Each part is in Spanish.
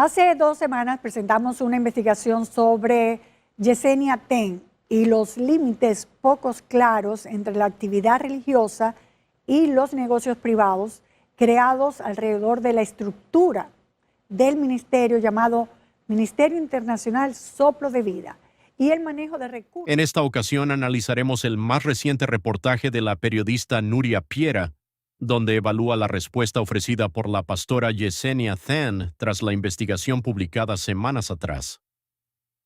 Hace 2 semanas presentamos una investigación sobre Yesenia Ten y los límites pocos claros entre la actividad religiosa y los negocios privados creados alrededor de la estructura del ministerio llamado Ministerio Internacional Soplo de Vida y el manejo de recursos. En esta ocasión analizaremos el más reciente reportaje de la periodista Nuria Piera, donde evalúa la respuesta ofrecida por la pastora Yesenia Ten tras la investigación publicada semanas atrás.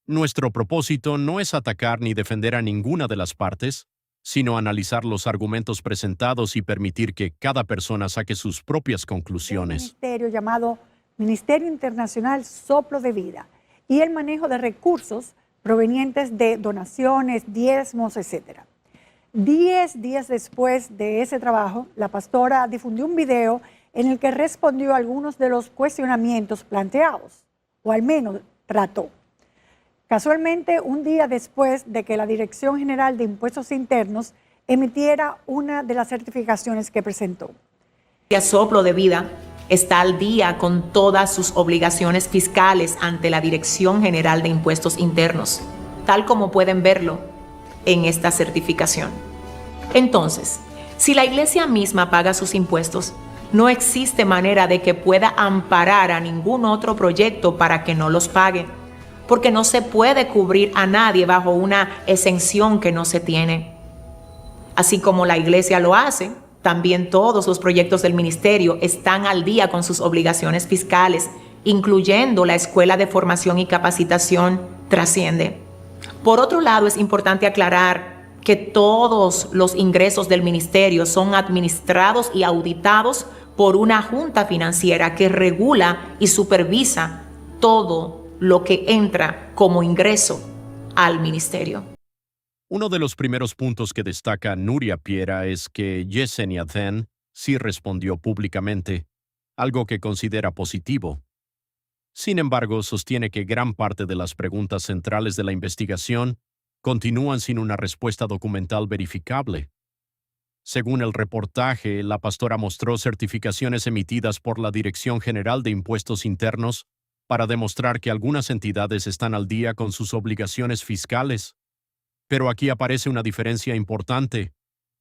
Nuestro propósito no es atacar ni defender a ninguna de las partes, sino analizar los argumentos presentados y permitir que cada persona saque sus propias conclusiones. Un ministerio llamado Ministerio Internacional Soplo de Vida y el manejo de recursos provenientes de donaciones, diezmos, etc. 10 días después de ese trabajo, la pastora difundió un video en el que respondió a algunos de los cuestionamientos planteados, o al menos trató. Casualmente, un día después de que la Dirección General de Impuestos Internos emitiera una de las certificaciones que presentó. Soplo de Vida está al día con todas sus obligaciones fiscales ante la Dirección General de Impuestos Internos, tal como pueden verlo en esta certificación. Entonces, si la iglesia misma paga sus impuestos, no existe manera de que pueda amparar a ningún otro proyecto para que no los pague, porque no se puede cubrir a nadie bajo una exención que no se tiene. Así como la iglesia lo hace, también todos los proyectos del ministerio están al día con sus obligaciones fiscales, incluyendo la Escuela de Formación y Capacitación Trasciende. Por otro lado, es importante aclarar que todos los ingresos del ministerio son administrados y auditados por una junta financiera que regula y supervisa todo lo que entra como ingreso al ministerio. Uno de los primeros puntos que destaca Nuria Piera es que Yesenia Ten sí respondió públicamente, algo que considera positivo. Sin embargo, sostiene que gran parte de las preguntas centrales de la investigación continúan sin una respuesta documental verificable. Según el reportaje, la pastora mostró certificaciones emitidas por la Dirección General de Impuestos Internos para demostrar que algunas entidades están al día con sus obligaciones fiscales. Pero aquí aparece una diferencia importante.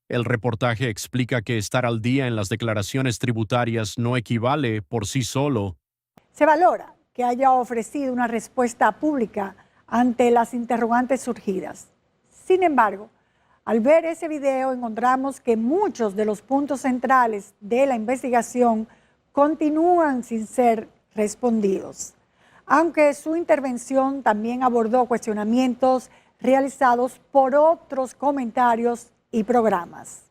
El reportaje explica que estar al día en las declaraciones tributarias no equivale por sí solo. Se valora que haya ofrecido una respuesta pública ante las interrogantes surgidas. Sin embargo, al ver ese video encontramos que muchos de los puntos centrales de la investigación continúan sin ser respondidos, aunque su intervención también abordó cuestionamientos realizados por otros comentarios y programas.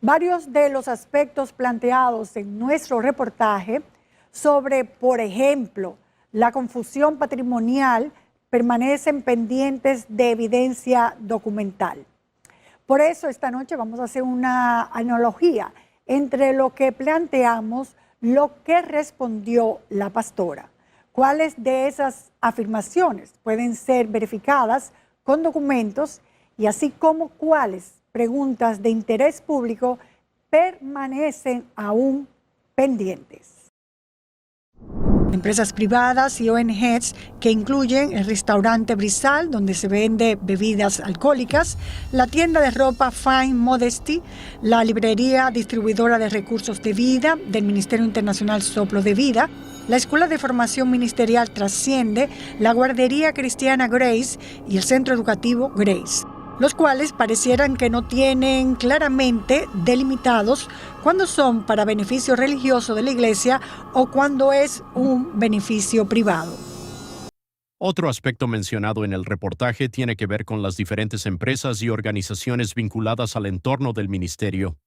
Varios de los aspectos planteados en nuestro reportaje sobre, por ejemplo, la confusión patrimonial permanecen pendientes de evidencia documental. Por eso esta noche vamos a hacer una analogía entre lo que planteamos, lo que respondió la pastora. ¿Cuáles de esas afirmaciones pueden ser verificadas con documentos y así como cuáles preguntas de interés público permanecen aún pendientes? Empresas privadas y ONGs que incluyen el restaurante Brizal, donde se vende bebidas alcohólicas, la tienda de ropa Fine Modesty, la librería distribuidora de recursos de vida del Ministerio Internacional Soplo de Vida, la Escuela de Formación Ministerial Trasciende, la guardería cristiana Grace y el centro educativo Grace, los cuales parecieran que no tienen claramente delimitados cuándo son para beneficio religioso de la iglesia o cuándo es un beneficio privado. Otro aspecto mencionado en el reportaje tiene que ver con las diferentes empresas y organizaciones vinculadas al entorno del ministerio.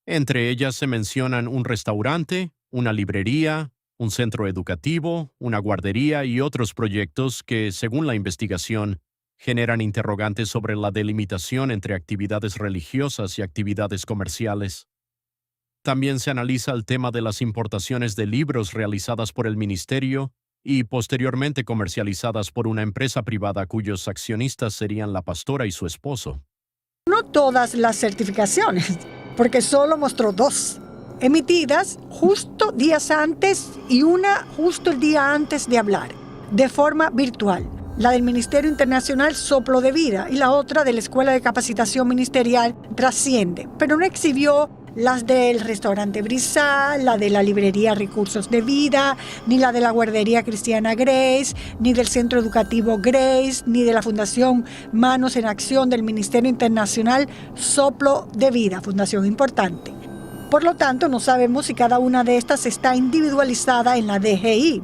Entre ellas se mencionan un restaurante, una librería, un centro educativo, una guardería y otros proyectos que, según la investigación, generan interrogantes sobre la delimitación entre actividades religiosas y actividades comerciales. También se analiza el tema de las importaciones de libros realizadas por el ministerio y posteriormente comercializadas por una empresa privada cuyos accionistas serían la pastora y su esposo. No todas las certificaciones, porque solo mostró 2. emitidas justo días antes y una justo el día antes de hablar, de forma virtual. La del Ministerio Internacional Soplo de Vida y la otra de la Escuela de Capacitación Ministerial Trasciende, pero no exhibió las del restaurante Brizal, la de la librería Recursos de Vida, ni la de la guardería cristiana Grace, ni del centro educativo Grace, ni de la Fundación Manos en Acción del Ministerio Internacional Soplo de Vida, fundación importante. Por lo tanto, no sabemos si cada una de estas está individualizada en la DGI,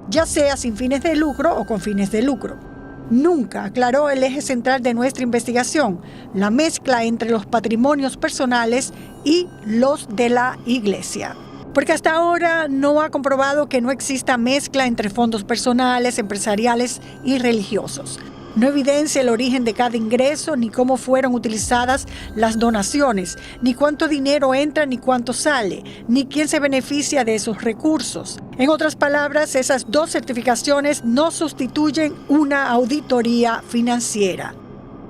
ya sea sin fines de lucro o con fines de lucro. Nunca aclaró el eje central de nuestra investigación, la mezcla entre los patrimonios personales y los de la Iglesia. Porque hasta ahora no ha comprobado que no exista mezcla entre fondos personales, empresariales y religiosos. No evidencia el origen de cada ingreso, ni cómo fueron utilizadas las donaciones, ni cuánto dinero entra ni cuánto sale, ni quién se beneficia de esos recursos. En otras palabras, esas dos certificaciones no sustituyen una auditoría financiera.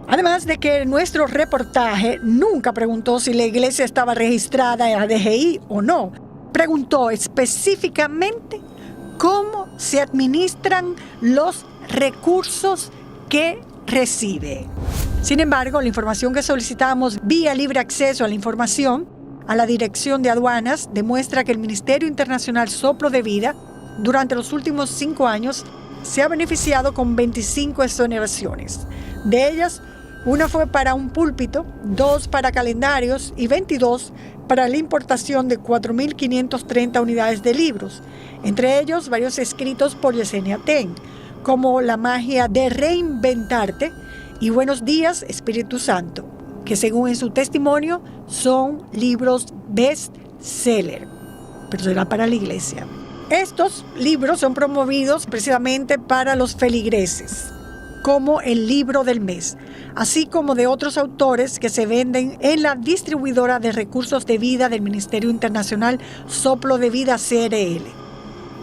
Además de que nuestro reportaje nunca preguntó si la iglesia estaba registrada en la DGI o no. Preguntó específicamente cómo se administran los recursos que recibe. Sin embargo, la información que solicitamos vía libre acceso a la información a la Dirección de Aduanas demuestra que el Ministerio Internacional Soplo de Vida durante los últimos 5 años se ha beneficiado con 25 exoneraciones. De ellas, una fue para un púlpito, 2 para calendarios y 22 para la importación de 4.530 unidades de libros, entre ellos varios escritos por Yesenia Ten, como La magia de reinventarte y Buenos días, Espíritu Santo, que según en su testimonio son libros best-seller, pero será para la iglesia. Estos libros son promovidos precisamente para los feligreses, como el libro del mes, así como de otros autores que se venden en la distribuidora de recursos de vida del Ministerio Internacional Soplo de Vida CRL,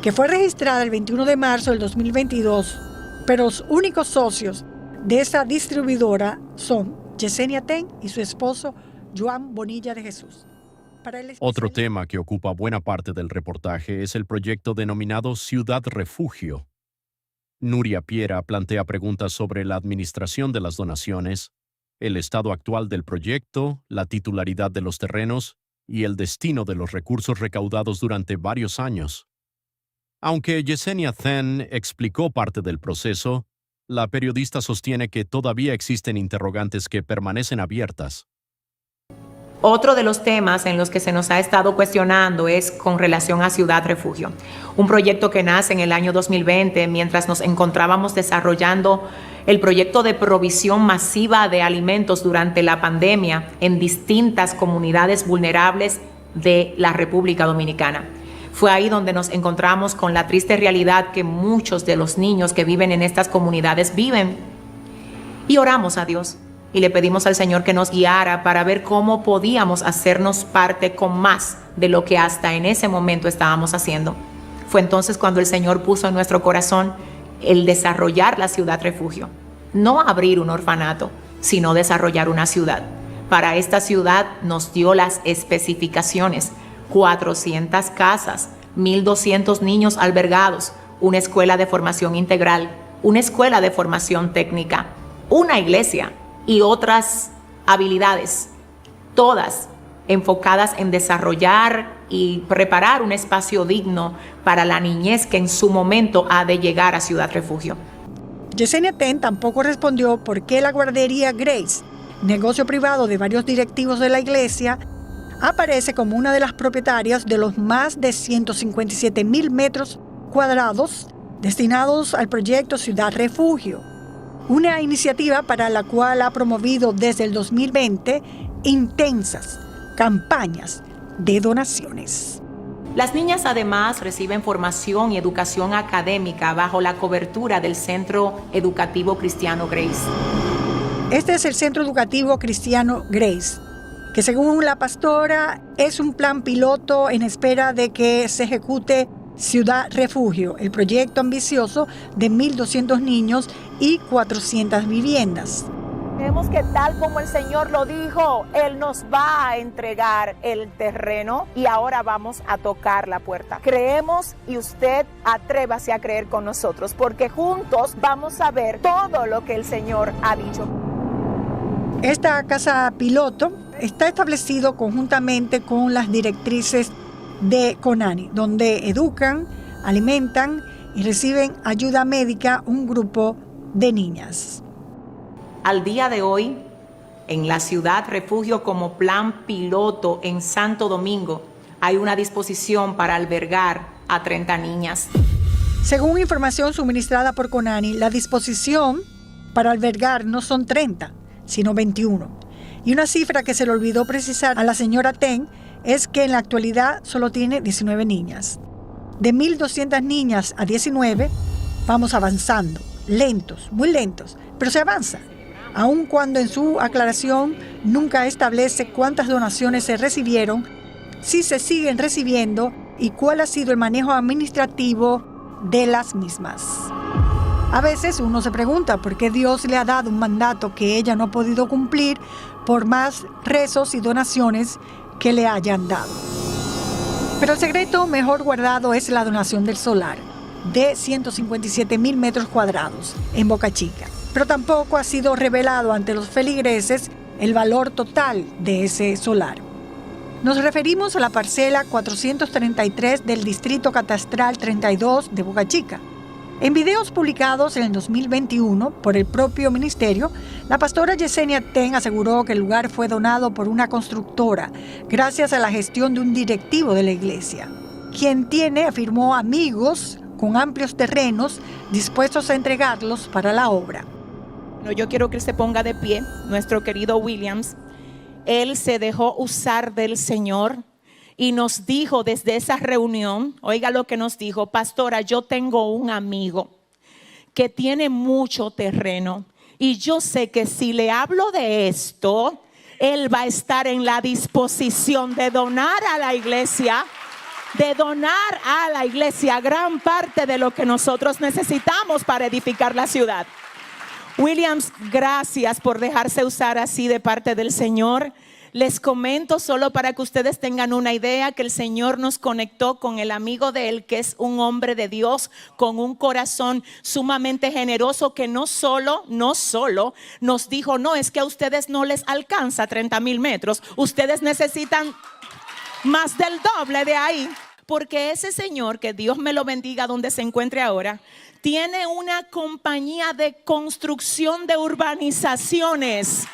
que fue registrada el 21 de marzo del 2022, pero los únicos socios de esa distribuidora son Yesenia Ten y su esposo Joan Bonilla de Jesús. Otro tema que ocupa buena parte del reportaje es el proyecto denominado Ciudad Refugio. Nuria Piera plantea preguntas sobre la administración de las donaciones, el estado actual del proyecto, la titularidad de los terrenos y el destino de los recursos recaudados durante varios años. Aunque Yesenia Ten explicó parte del proceso, la periodista sostiene que todavía existen interrogantes que permanecen abiertas. Otro de los temas en los que se nos ha estado cuestionando es con relación a Ciudad Refugio, un proyecto que nace en el año 2020 mientras nos encontrábamos desarrollando el proyecto de provisión masiva de alimentos durante la pandemia en distintas comunidades vulnerables de la República Dominicana. Fue ahí donde nos encontramos con la triste realidad que muchos de los niños que viven en estas comunidades viven. Y oramos a Dios y le pedimos al Señor que nos guiara para ver cómo podíamos hacernos parte con más de lo que hasta en ese momento estábamos haciendo. Fue entonces cuando el Señor puso en nuestro corazón el desarrollar la Ciudad Refugio. No abrir un orfanato, sino desarrollar una ciudad. Para esta ciudad nos dio las especificaciones: 400 casas, 1.200 niños albergados, una escuela de formación integral, una escuela de formación técnica, una iglesia y otras habilidades, todas enfocadas en desarrollar y preparar un espacio digno para la niñez que en su momento ha de llegar a Ciudad Refugio. Yesenia Ten tampoco respondió por qué la guardería Grace, negocio privado de varios directivos de la iglesia, aparece como una de las propietarias de los más de 157,000 metros cuadrados destinados al proyecto Ciudad Refugio, una iniciativa para la cual ha promovido desde el 2020 intensas campañas de donaciones. Las niñas además reciben formación y educación académica bajo la cobertura del Centro Educativo Cristiano Grace. Este es el Centro Educativo Cristiano Grace, que según la pastora es un plan piloto en espera de que se ejecute Ciudad Refugio, el proyecto ambicioso de 1.200 niños y 400 viviendas. Creemos que tal como el Señor lo dijo, Él nos va a entregar el terreno y ahora vamos a tocar la puerta. Creemos y usted atrévase a creer con nosotros, porque juntos vamos a ver todo lo que el Señor ha dicho. Esta casa piloto está establecido conjuntamente con las directrices de Conani, donde educan, alimentan y reciben ayuda médica un grupo de niñas. Al día de hoy, en la ciudad refugio como plan piloto en Santo Domingo, hay una disposición para albergar a 30 niñas. Según información suministrada por Conani, la disposición para albergar no son 30, sino 21. Y una cifra que se le olvidó precisar a la señora Ten es que en la actualidad solo tiene 19 niñas. De 1.200 niñas a 19, vamos avanzando, lentos, muy lentos, pero se avanza. Aun cuando en su aclaración nunca establece cuántas donaciones se recibieron, si se siguen recibiendo y cuál ha sido el manejo administrativo de las mismas. A veces uno se pregunta por qué Dios le ha dado un mandato que ella no ha podido cumplir por más rezos y donaciones que le hayan dado. Pero el secreto mejor guardado es la donación del solar de 157,000 metros cuadrados en Boca Chica. Pero tampoco ha sido revelado ante los feligreses el valor total de ese solar. Nos referimos a la parcela 433 del Distrito Catastral 32 de Boca Chica. En videos publicados en el 2021 por el propio ministerio, la pastora Yesenia Ten aseguró que el lugar fue donado por una constructora gracias a la gestión de un directivo de la iglesia, quien tiene, afirmó, amigos con amplios terrenos dispuestos a entregarlos para la obra. Yo quiero que él se ponga de pie, nuestro querido Williams. Él se dejó usar del Señor y nos dijo desde esa reunión, oiga lo que nos dijo: pastora, yo tengo un amigo que tiene mucho terreno y yo sé que si le hablo de esto, él va a estar en la disposición de donar a la iglesia, gran parte de lo que nosotros necesitamos para edificar la ciudad. Williams, gracias por dejarse usar así de parte del Señor. Les comento solo para que ustedes tengan una idea que el Señor nos conectó con el amigo de él, que es un hombre de Dios con un corazón sumamente generoso, que no solo nos dijo: no, es que a ustedes no les alcanza 30,000 metros, ustedes necesitan más del doble de ahí. Porque ese señor, que Dios me lo bendiga donde se encuentre ahora, tiene una compañía de construcción de urbanizaciones.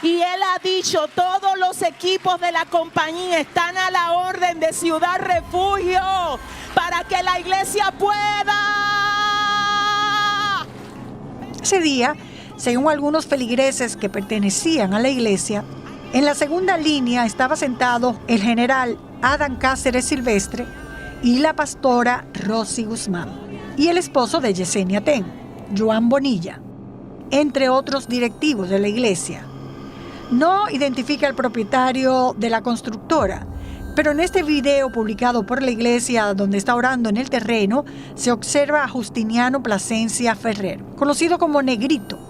Y él ha dicho: todos los equipos de la compañía están a la orden de Ciudad Refugio para que la iglesia pueda. Ese día, según algunos feligreses que pertenecían a la iglesia, en la segunda línea estaba sentado el general Adán Cáceres Silvestre y la pastora Rosy Guzmán, y el esposo de Yesenia Ten, Joan Bonilla, entre otros directivos de la iglesia. No identifica al propietario de la constructora, pero en este video publicado por la iglesia donde está orando en el terreno, se observa a Justiniano Plasencia Ferrer, conocido como Negrito,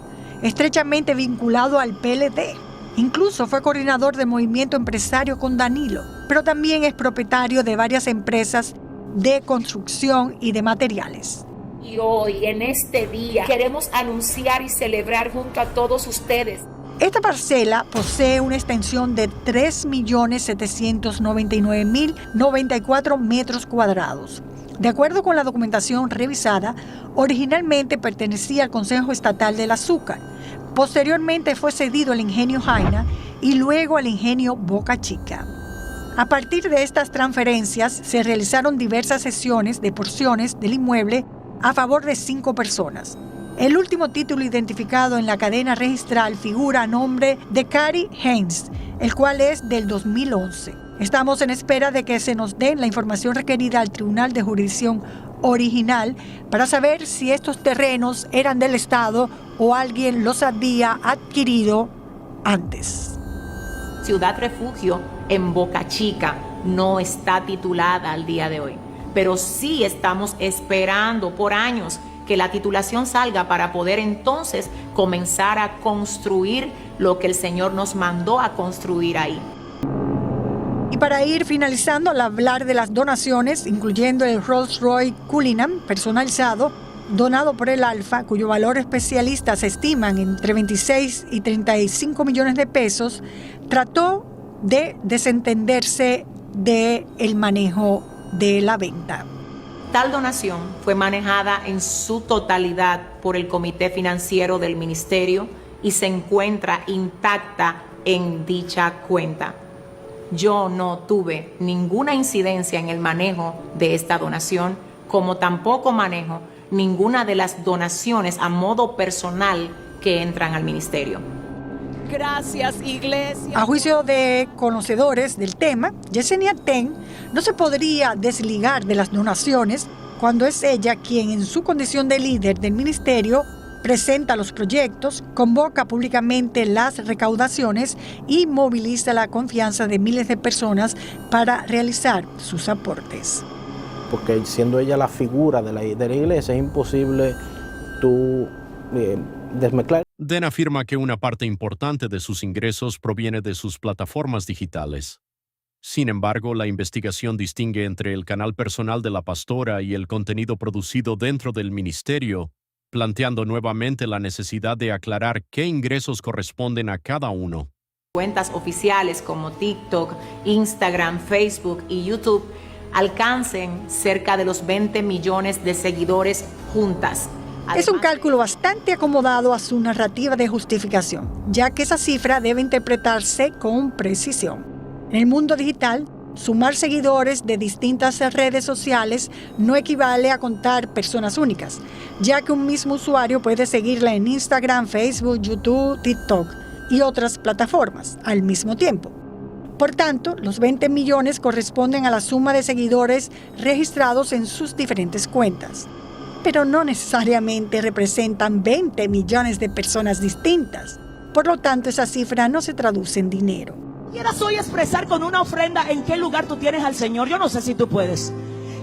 estrechamente vinculado al PLD. Incluso fue coordinador de movimiento empresario con Danilo, pero también es propietario de varias empresas de construcción y de materiales. Y hoy, en este día, queremos anunciar y celebrar junto a todos ustedes. Esta parcela posee una extensión de 3.799.094 metros cuadrados. De acuerdo con la documentación revisada, originalmente pertenecía al Consejo Estatal del Azúcar. Posteriormente fue cedido al Ingenio Jaina y luego al Ingenio Boca Chica. A partir de estas transferencias se realizaron diversas cesiones de porciones del inmueble a favor de 5 personas. El último título identificado en la cadena registral figura a nombre de Cari Haynes, el cual es del 2011. Estamos en espera de que se nos den la información requerida al Tribunal de Jurisdicción original para saber si estos terrenos eran del Estado o alguien los había adquirido antes. Ciudad Refugio en Boca Chica no está titulada al día de hoy, pero sí estamos esperando por años que la titulación salga para poder entonces comenzar a construir lo que el Señor nos mandó a construir ahí. Y para ir finalizando, al hablar de las donaciones, incluyendo el Rolls-Royce Cullinan personalizado, donado por el Alfa, cuyo valor especialistas estiman entre 26 y 35 millones de pesos, trató de desentenderse del manejo de la venta. Tal donación fue manejada en su totalidad por el Comité Financiero del Ministerio y se encuentra intacta en dicha cuenta. Yo no tuve ninguna incidencia en el manejo de esta donación, como tampoco manejo ninguna de las donaciones a modo personal que entran al ministerio. Gracias, iglesia. A juicio de conocedores del tema, Yesenia Ten no se podría desligar de las donaciones cuando es ella quien, en su condición de líder del ministerio, presenta los proyectos, convoca públicamente las recaudaciones y moviliza la confianza de miles de personas para realizar sus aportes. Porque siendo ella la figura de la iglesia, es imposible tú desmezclar. Den afirma que una parte importante de sus ingresos proviene de sus plataformas digitales. Sin embargo, la investigación distingue entre el canal personal de la pastora y el contenido producido dentro del ministerio, planteando nuevamente la necesidad de aclarar qué ingresos corresponden a cada uno. Cuentas oficiales como TikTok, Instagram, Facebook y YouTube alcancen cerca de los 20 millones de seguidores juntas. Es un cálculo bastante acomodado a su narrativa de justificación, ya que esa cifra debe interpretarse con precisión. En el mundo digital, sumar seguidores de distintas redes sociales no equivale a contar personas únicas, ya que un mismo usuario puede seguirla en Instagram, Facebook, YouTube, TikTok y otras plataformas al mismo tiempo. Por tanto, los 20 millones corresponden a la suma de seguidores registrados en sus diferentes cuentas, pero no necesariamente representan 20 millones de personas distintas. Por lo tanto, esa cifra no se traduce en dinero. ¿Quieras hoy expresar con una ofrenda en qué lugar tú tienes al Señor? Yo no sé si tú puedes.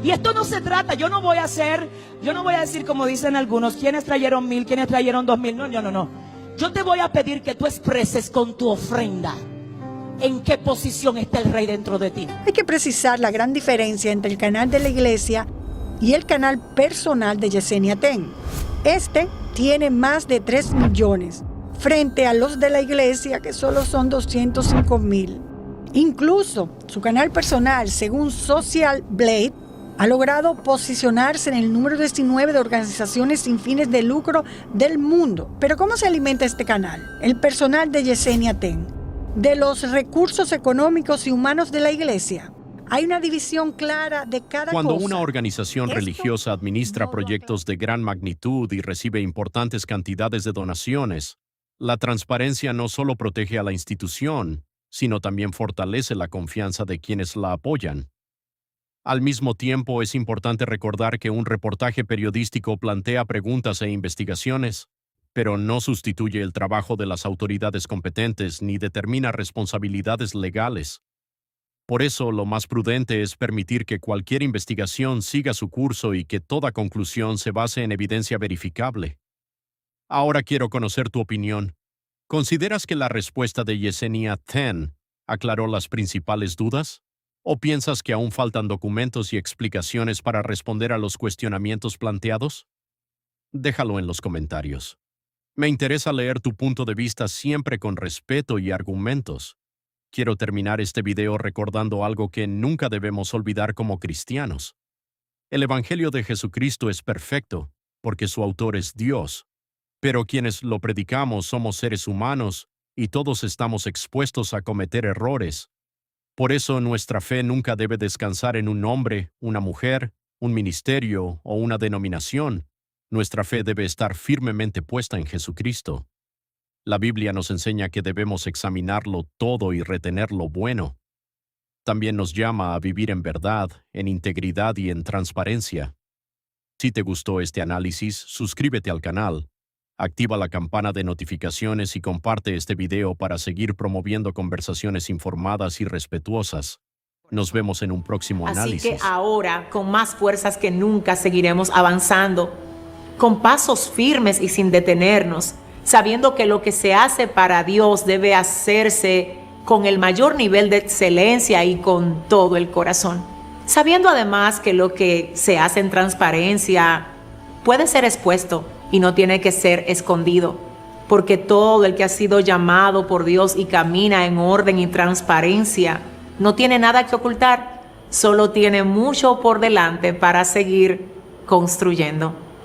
Y esto no se trata, yo no voy a decir como dicen algunos, ¿quiénes trajeron 1,000, quiénes trajeron 2,000? No. Yo te voy a pedir que tú expreses con tu ofrenda en qué posición está el Rey dentro de ti. Hay que precisar la gran diferencia entre el canal de la iglesia y el canal personal de Yesenia Ten. Este tiene más de 3 millones, frente a los de la iglesia, que solo son 205,000. Incluso su canal personal, según Social Blade, ha logrado posicionarse en el número 19 de organizaciones sin fines de lucro del mundo. Pero ¿cómo se alimenta este canal? El personal de Yesenia Ten, de los recursos económicos y humanos de la iglesia. Hay una división clara de cada Cuando cosa. una organización Esto religiosa administra no lo proyectos de gran magnitud y recibe importantes cantidades de donaciones, la transparencia no solo protege a la institución, sino también fortalece la confianza de quienes la apoyan. Al mismo tiempo, es importante recordar que un reportaje periodístico plantea preguntas e investigaciones, pero no sustituye el trabajo de las autoridades competentes ni determina responsabilidades legales. Por eso, lo más prudente es permitir que cualquier investigación siga su curso y que toda conclusión se base en evidencia verificable. Ahora quiero conocer tu opinión. ¿Consideras que la respuesta de Yesenia Ten aclaró las principales dudas? ¿O piensas que aún faltan documentos y explicaciones para responder a los cuestionamientos planteados? Déjalo en los comentarios. Me interesa leer tu punto de vista siempre con respeto y argumentos. Quiero terminar este video recordando algo que nunca debemos olvidar como cristianos. El Evangelio de Jesucristo es perfecto, porque su autor es Dios. Pero quienes lo predicamos somos seres humanos y todos estamos expuestos a cometer errores. Por eso nuestra fe nunca debe descansar en un hombre, una mujer, un ministerio o una denominación. Nuestra fe debe estar firmemente puesta en Jesucristo. La Biblia nos enseña que debemos examinarlo todo y retener lo bueno. También nos llama a vivir en verdad, en integridad y en transparencia. Si te gustó este análisis, suscríbete al canal, activa la campana de notificaciones y comparte este video para seguir promoviendo conversaciones informadas y respetuosas. Nos vemos en un próximo análisis. Así que ahora, con más fuerzas que nunca, seguiremos avanzando con pasos firmes y sin detenernos, sabiendo que lo que se hace para Dios debe hacerse con el mayor nivel de excelencia y con todo el corazón. Sabiendo además que lo que se hace en transparencia puede ser expuesto y no tiene que ser escondido, porque todo el que ha sido llamado por Dios y camina en orden y transparencia no tiene nada que ocultar, solo tiene mucho por delante para seguir construyendo.